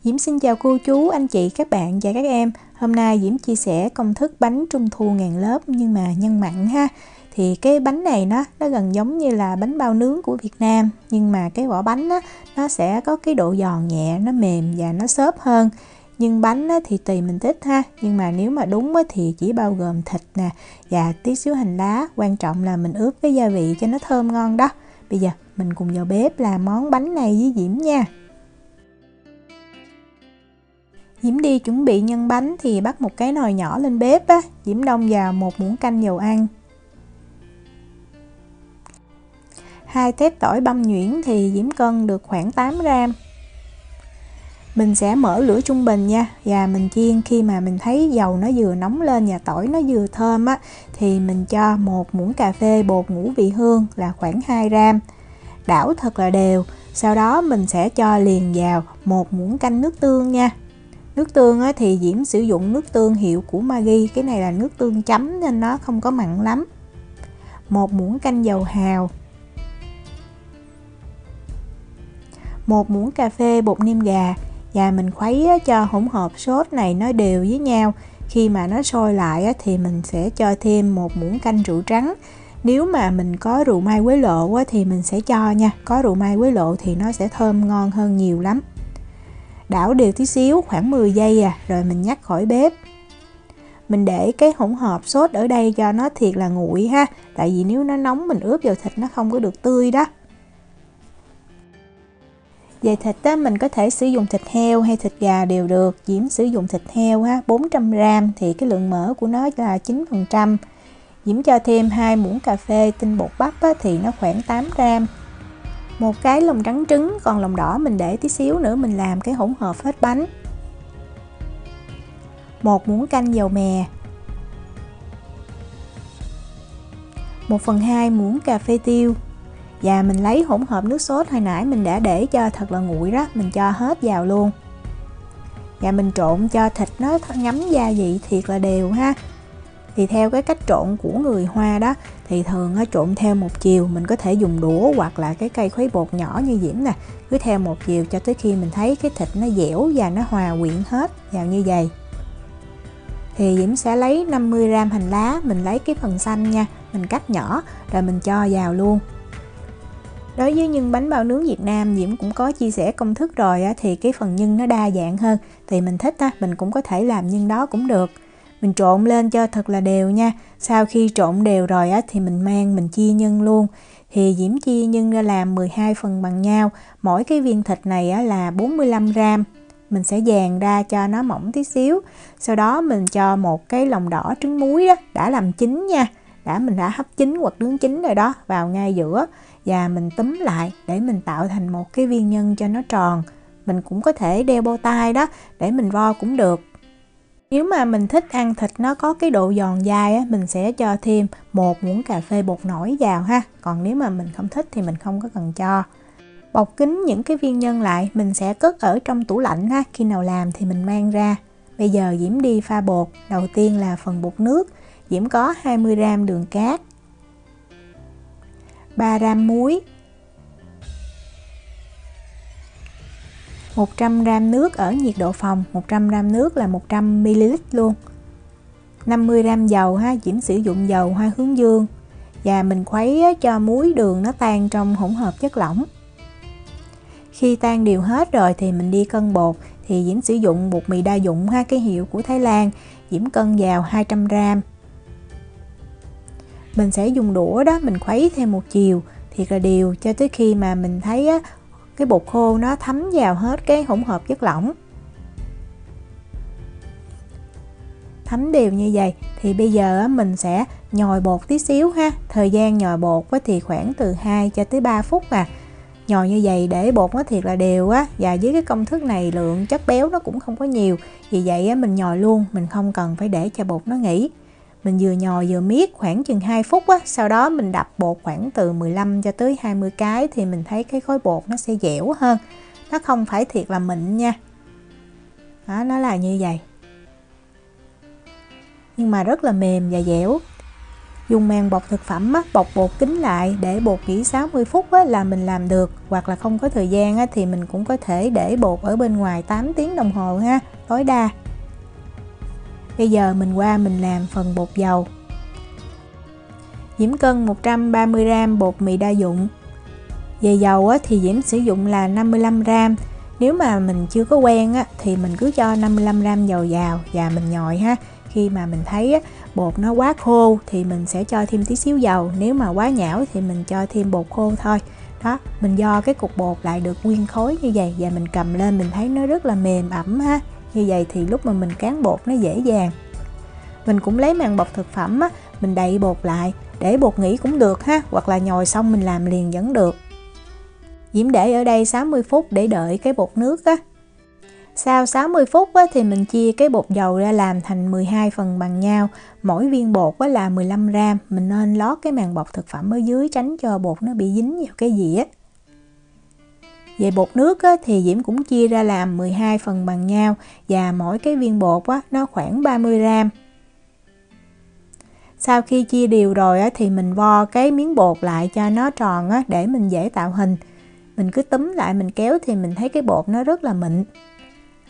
Diễm xin chào cô chú, anh chị, các bạn và các em. Hôm nay Diễm chia sẻ công thức bánh trung thu ngàn lớp nhưng mà nhân mặn ha. Thì cái bánh này nó gần giống như là bánh bao nướng của Việt Nam, nhưng mà cái vỏ bánh nó sẽ có cái độ giòn nhẹ, nó mềm và nó xốp hơn. Nhưng bánh thì tùy mình thích ha, nhưng mà nếu mà đúng thì chỉ bao gồm thịt nè và tí xíu hành lá. Quan trọng là mình ướp cái gia vị cho nó thơm ngon đó. Bây giờ mình cùng vào bếp làm món bánh này với Diễm nha. Diễm đi chuẩn bị nhân bánh thì bắt một cái nồi nhỏ lên bếp á. Diễm đông vào 1 muỗng canh dầu ăn, 2 tép tỏi băm nhuyễn thì Diễm cân được khoảng 8 gram. Mình sẽ mở lửa trung bình nha, và mình chiên. Khi mà mình thấy dầu nó vừa nóng lên và tỏi nó vừa thơm á, thì mình cho 1 muỗng cà phê bột ngũ vị hương là khoảng 2 gram. Đảo thật là đều. Sau đó mình sẽ cho liền vào 1 muỗng canh nước tương nha. Nước tương thì Diễm sử dụng nước tương hiệu của Maggi, cái này là nước tương chấm nên nó không có mặn lắm. 1 muỗng canh dầu hào, 1 muỗng cà phê bột nêm gà, và mình khuấy cho hỗn hợp sốt này nó đều với nhau. Khi mà nó sôi lại thì mình sẽ cho thêm 1 muỗng canh rượu trắng. Nếu mà mình có rượu mai quế lộ thì mình sẽ cho nha, có rượu mai quế lộ thì nó sẽ thơm ngon hơn nhiều lắm. Đảo đều tí xíu, khoảng 10 giây rồi mình nhắc khỏi bếp. Mình để cái hỗn hợp sốt ở đây cho nó thiệt là nguội ha, tại vì nếu nó nóng mình ướp vào thịt nó không có được tươi đó. Về thịt mình có thể sử dụng thịt heo hay thịt gà đều được. Diễm sử dụng thịt heo 400 gram thì cái lượng mỡ của nó là 9%. Diễm cho thêm 2 muỗng cà phê tinh bột bắp thì nó khoảng 8 gram. Một cái lòng trắng trứng, còn lòng đỏ mình để tí xíu nữa mình làm cái hỗn hợp hết bánh. 1 muỗng canh dầu mè, 1/2 muỗng cà phê tiêu. Và mình lấy hỗn hợp nước sốt hồi nãy mình đã để cho thật là nguội đó, mình cho hết vào luôn. Và mình trộn cho thịt nó ngấm gia vị thiệt là đều ha. Thì theo cái cách trộn của người Hoa đó thì thường trộn theo một chiều. Mình có thể dùng đũa hoặc là cái cây khuấy bột nhỏ như Diễm nè, cứ theo một chiều cho tới khi mình thấy cái thịt nó dẻo và nó hòa quyện hết vào như vậy. Thì Diễm sẽ lấy 50 gram hành lá, mình lấy cái phần xanh nha, mình cắt nhỏ rồi mình cho vào luôn. Đối với nhân bánh bao nướng Việt Nam, Diễm cũng có chia sẻ công thức rồi thì cái phần nhân nó đa dạng hơn. Thì mình thích mình cũng có thể làm nhân đó cũng được. Mình trộn lên cho thật là đều nha. Sau khi trộn đều rồi thì mình chia nhân luôn. Thì Diễm chia nhân ra làm 12 phần bằng nhau. Mỗi cái viên thịt này là 45 gram. Mình sẽ dàn ra cho nó mỏng tí xíu. Sau đó mình cho một cái lòng đỏ trứng muối đã làm chín nha. Mình đã hấp chín hoặc nướng chín rồi đó, vào ngay giữa. Và mình túm lại để mình tạo thành một cái viên nhân cho nó tròn. Mình cũng có thể đeo bow tie đó để mình vo cũng được. Nếu mà mình thích ăn thịt nó có cái độ giòn dai mình sẽ cho thêm 1 muỗng cà phê bột nổi vào ha. Còn nếu mà mình không thích thì mình không có cần cho. Bọc kín những cái viên nhân lại, mình sẽ cất ở trong tủ lạnh ha. Khi nào làm thì mình mang ra. Bây giờ Diễm đi pha bột. Đầu tiên là phần bột nước. Diễm có 20 gram đường cát, 3 gram muối, 100 gram nước ở nhiệt độ phòng. 100 gram nước là 100 ml luôn. 50 gram dầu ha, Diễm sử dụng dầu hoa hướng dương. Và mình khuấy cho muối đường nó tan trong hỗn hợp chất lỏng. Khi tan đều hết rồi thì mình đi cân bột. Thì Diễm sử dụng bột mì đa dụng ha, cái hiệu của Thái Lan. Diễm cân vào 200 gram. Mình sẽ dùng đũa đó, mình khuấy theo một chiều thiệt là đều cho tới khi mà mình thấy cái bột khô nó thấm vào hết cái hỗn hợp chất lỏng. Thấm đều như vậy thì bây giờ mình sẽ nhồi bột tí xíu ha. Thời gian nhồi bột thì khoảng từ 2 cho tới 3 phút Nhồi như vậy để bột nó thiệt là đều và với cái công thức này lượng chất béo nó cũng không có nhiều. Vì vậy mình nhồi luôn, mình không cần phải để cho bột nó nghỉ. Mình vừa nhồi vừa miết khoảng chừng 2 phút sau đó mình đập bột khoảng từ 15 cho tới 20 cái thì mình thấy cái khối bột nó sẽ dẻo hơn. Nó không phải thiệt là mịn nha. Đó, nó là như vậy. Nhưng mà rất là mềm và dẻo. Dùng màng bọc thực phẩm á, bọc bột kín lại để bột nghỉ 60 phút á, là mình làm được. Hoặc là không có thời gian á, thì mình cũng có thể để bột ở bên ngoài 8 tiếng đồng hồ ha, tối đa. Bây giờ mình qua mình làm phần bột dầu. Diễm cân 130g bột mì đa dụng. Về dầu á, thì Diễm sử dụng là 55g. Nếu mà mình chưa có quen á, thì mình cứ cho 55g dầu vào và mình nhồi ha. Khi mà mình thấy á, bột nó quá khô thì mình sẽ cho thêm tí xíu dầu. Nếu mà quá nhão thì mình cho thêm bột khô thôi. Đó, mình do cái cục bột lại được nguyên khối như vậy và mình cầm lên mình thấy nó rất là mềm ẩm ha. Như vậy thì lúc mà mình cán bột nó dễ dàng. Mình cũng lấy màng bọc thực phẩm á, mình đậy bột lại để bột nghỉ cũng được ha, hoặc là nhồi xong mình làm liền vẫn được. Diễm để ở đây 60 phút để đợi cái bột nước á. Sau 60 phút á, thì mình chia cái bột dầu ra làm thành 12 phần bằng nhau. Mỗi viên bột á, là 15g. Mình nên lót cái màng bọc thực phẩm ở dưới tránh cho bột nó bị dính vào cái dĩa. Về bột nước á, thì Diễm cũng chia ra làm 12 phần bằng nhau và mỗi cái viên bột á, nó khoảng 30g. Sau khi chia đều rồi á, thì mình vo cái miếng bột lại cho nó tròn á, để mình dễ tạo hình. Mình cứ túm lại mình kéo thì mình thấy cái bột nó rất là mịn.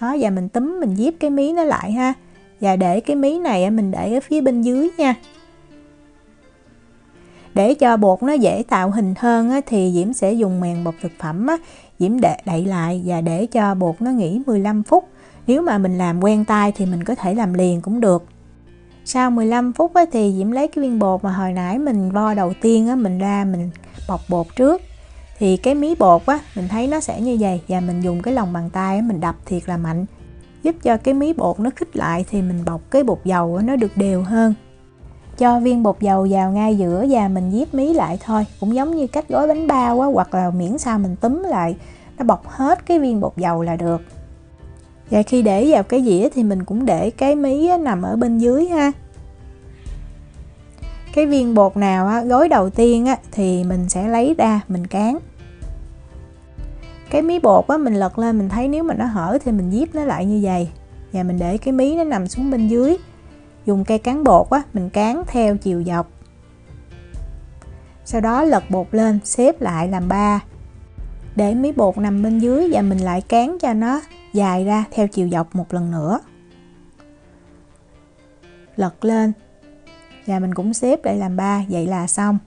Đó, và mình túm mình díp cái mí nó lại ha. Và để cái mí này mình để ở phía bên dưới nha. Để cho bột nó dễ tạo hình hơn á, thì Diễm sẽ dùng màng bọc thực phẩm á, Diễm đậy lại và để cho bột nó nghỉ 15 phút. Nếu mà mình làm quen tay thì mình có thể làm liền cũng được. Sau 15 phút á, thì Diễm lấy cái viên bột mà hồi nãy mình vo đầu tiên á, mình ra mình bọc bột trước. Thì cái mí bột á, mình thấy nó sẽ như vậy và mình dùng cái lòng bàn tay á, mình đập thiệt là mạnh, giúp cho cái mí bột nó khít lại thì mình bọc cái bột dầu á, nó được đều hơn. Cho viên bột dầu vào ngay giữa và mình díp mí lại thôi, cũng giống như cách gói bánh bao á, hoặc là miễn sao mình túm lại nó bọc hết cái viên bột dầu là được. Và khi để vào cái dĩa thì mình cũng để cái mí á, nằm ở bên dưới ha. Cái viên bột nào á, gói đầu tiên á, thì mình sẽ lấy ra mình cán. Cái mí bột á, mình lật lên mình thấy nếu mà nó hở thì mình díp nó lại như vậy. Và mình để cái mí nó nằm xuống bên dưới. Dùng cây cán bột á, mình cán theo chiều dọc. Sau đó lật bột lên xếp lại làm 3. Để mí bột nằm bên dưới và mình lại cán cho nó dài ra theo chiều dọc một lần nữa. Lật lên và mình cũng xếp lại làm 3, vậy là xong.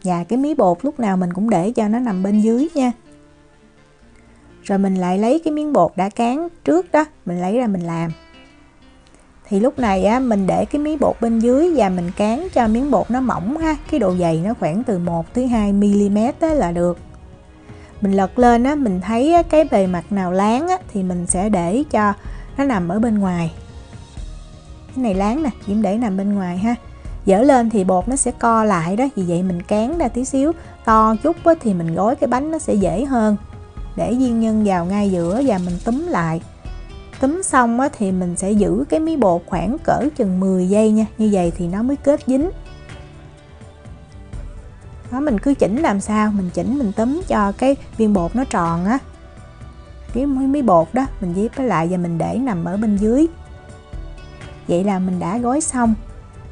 Và cái mí bột lúc nào mình cũng để cho nó nằm bên dưới nha. Rồi mình lại lấy cái miếng bột đã cán trước đó, mình lấy ra mình làm. Thì lúc này á, mình để cái miếng bột bên dưới và mình cán cho miếng bột nó mỏng ha. Cái độ dày nó khoảng từ 1 tới 2 mm là được. Mình lật lên á, mình thấy á, cái bề mặt nào láng á, thì mình sẽ để cho nó nằm ở bên ngoài. Cái này láng nè, Diễm để nằm bên ngoài ha. Dỡ lên thì bột nó sẽ co lại đó, vì vậy mình cán ra tí xíu to chút á, thì mình gói cái bánh nó sẽ dễ hơn. Để viên nhân vào ngay giữa và mình túm lại. Túm xong á, thì mình sẽ giữ cái mí bột khoảng cỡ chừng 10 giây nha. Như vậy thì nó mới kết dính. Đó, mình cứ chỉnh làm sao, mình chỉnh mình túm cho cái viên bột nó tròn á. Cái mí bột đó mình díp nó lại và mình để nằm ở bên dưới. Vậy là mình đã gói xong.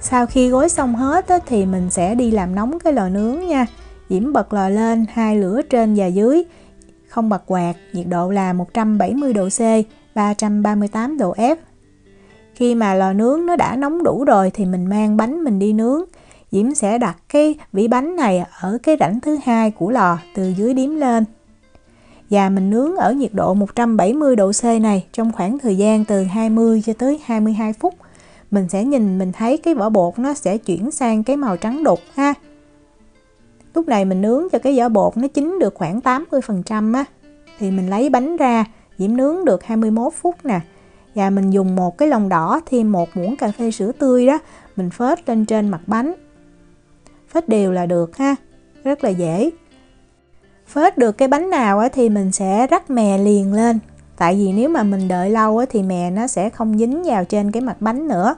Sau khi gói xong hết á, thì mình sẽ đi làm nóng cái lò nướng nha. Diễm bật lò lên 2 lửa trên và dưới, không bật quạt, nhiệt độ là 170 độ C, 338 độ F. Khi mà lò nướng nó đã nóng đủ rồi thì mình mang bánh mình đi nướng. Diễm sẽ đặt cái vỉ bánh này ở cái rãnh thứ 2 của lò từ dưới điếm lên. Và mình nướng ở nhiệt độ 170 độ C này trong khoảng thời gian từ 20 cho tới 22 phút. Mình sẽ nhìn mình thấy cái vỏ bột nó sẽ chuyển sang cái màu trắng đục ha. Lúc này mình nướng cho cái vỏ bột nó chín được khoảng 80% á. Thì mình lấy bánh ra, Diễm nướng được 21 phút nè. Và mình dùng một cái lồng đỏ thêm 1 muỗng cà phê sữa tươi đó, mình phết lên trên mặt bánh. Phết đều là được ha, rất là dễ. Phết được cái bánh nào á, thì mình sẽ rắc mè liền lên. Tại vì nếu mà mình đợi lâu á, thì mè nó sẽ không dính vào trên cái mặt bánh nữa.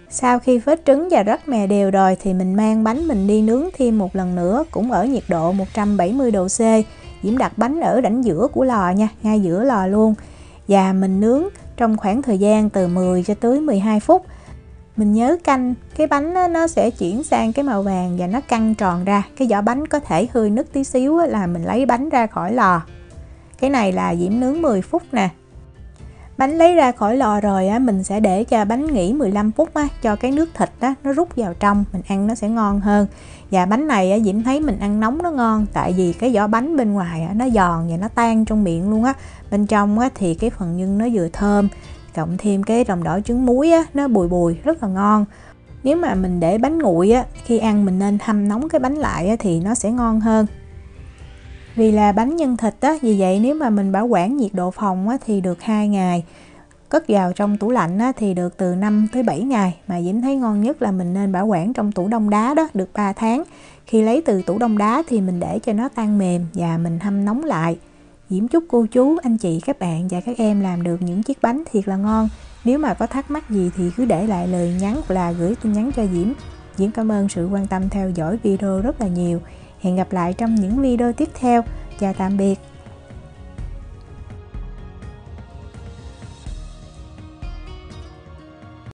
Sau khi phết trứng và rắc mè đều rồi thì mình mang bánh mình đi nướng thêm một lần nữa, cũng ở nhiệt độ 170 độ C. Diễm đặt bánh ở rãnh giữa của lò nha, ngay giữa lò luôn. Và mình nướng trong khoảng thời gian từ 10 cho tới 12 phút. Mình nhớ canh cái bánh á, nó sẽ chuyển sang cái màu vàng và nó căng tròn ra. Cái vỏ bánh có thể hơi nứt tí xíu á, là mình lấy bánh ra khỏi lò. Cái này là Diễm nướng 10 phút nè. Bánh lấy ra khỏi lò rồi á, mình sẽ để cho bánh nghỉ 15 phút á, cho cái nước thịt á, nó rút vào trong, mình ăn nó sẽ ngon hơn. Và bánh này á, Diễm thấy mình ăn nóng nó ngon, tại vì cái vỏ bánh bên ngoài á, nó giòn và nó tan trong miệng luôn á. Bên trong á, thì cái phần nhân nó vừa thơm, cộng thêm cái lòng đỏ trứng muối á, nó bùi bùi rất là ngon. Nếu mà mình để bánh nguội á, khi ăn mình nên hâm nóng cái bánh lại á, thì nó sẽ ngon hơn. Vì là bánh nhân thịt á, vì vậy nếu mà mình bảo quản nhiệt độ phòng á, thì được 2 ngày. Cất vào trong tủ lạnh á, thì được từ 5 tới 7 ngày. Mà Diễm thấy ngon nhất là mình nên bảo quản trong tủ đông đá đó, được 3 tháng. Khi lấy từ tủ đông đá thì mình để cho nó tan mềm và mình hâm nóng lại. Diễm chúc cô chú, anh chị, các bạn và các em làm được những chiếc bánh thiệt là ngon. Nếu mà có thắc mắc gì thì cứ để lại lời nhắn hoặc là gửi tin nhắn cho Diễm. Diễm cảm ơn sự quan tâm theo dõi video rất là nhiều. Hẹn gặp lại trong những video tiếp theo. Chào tạm biệt.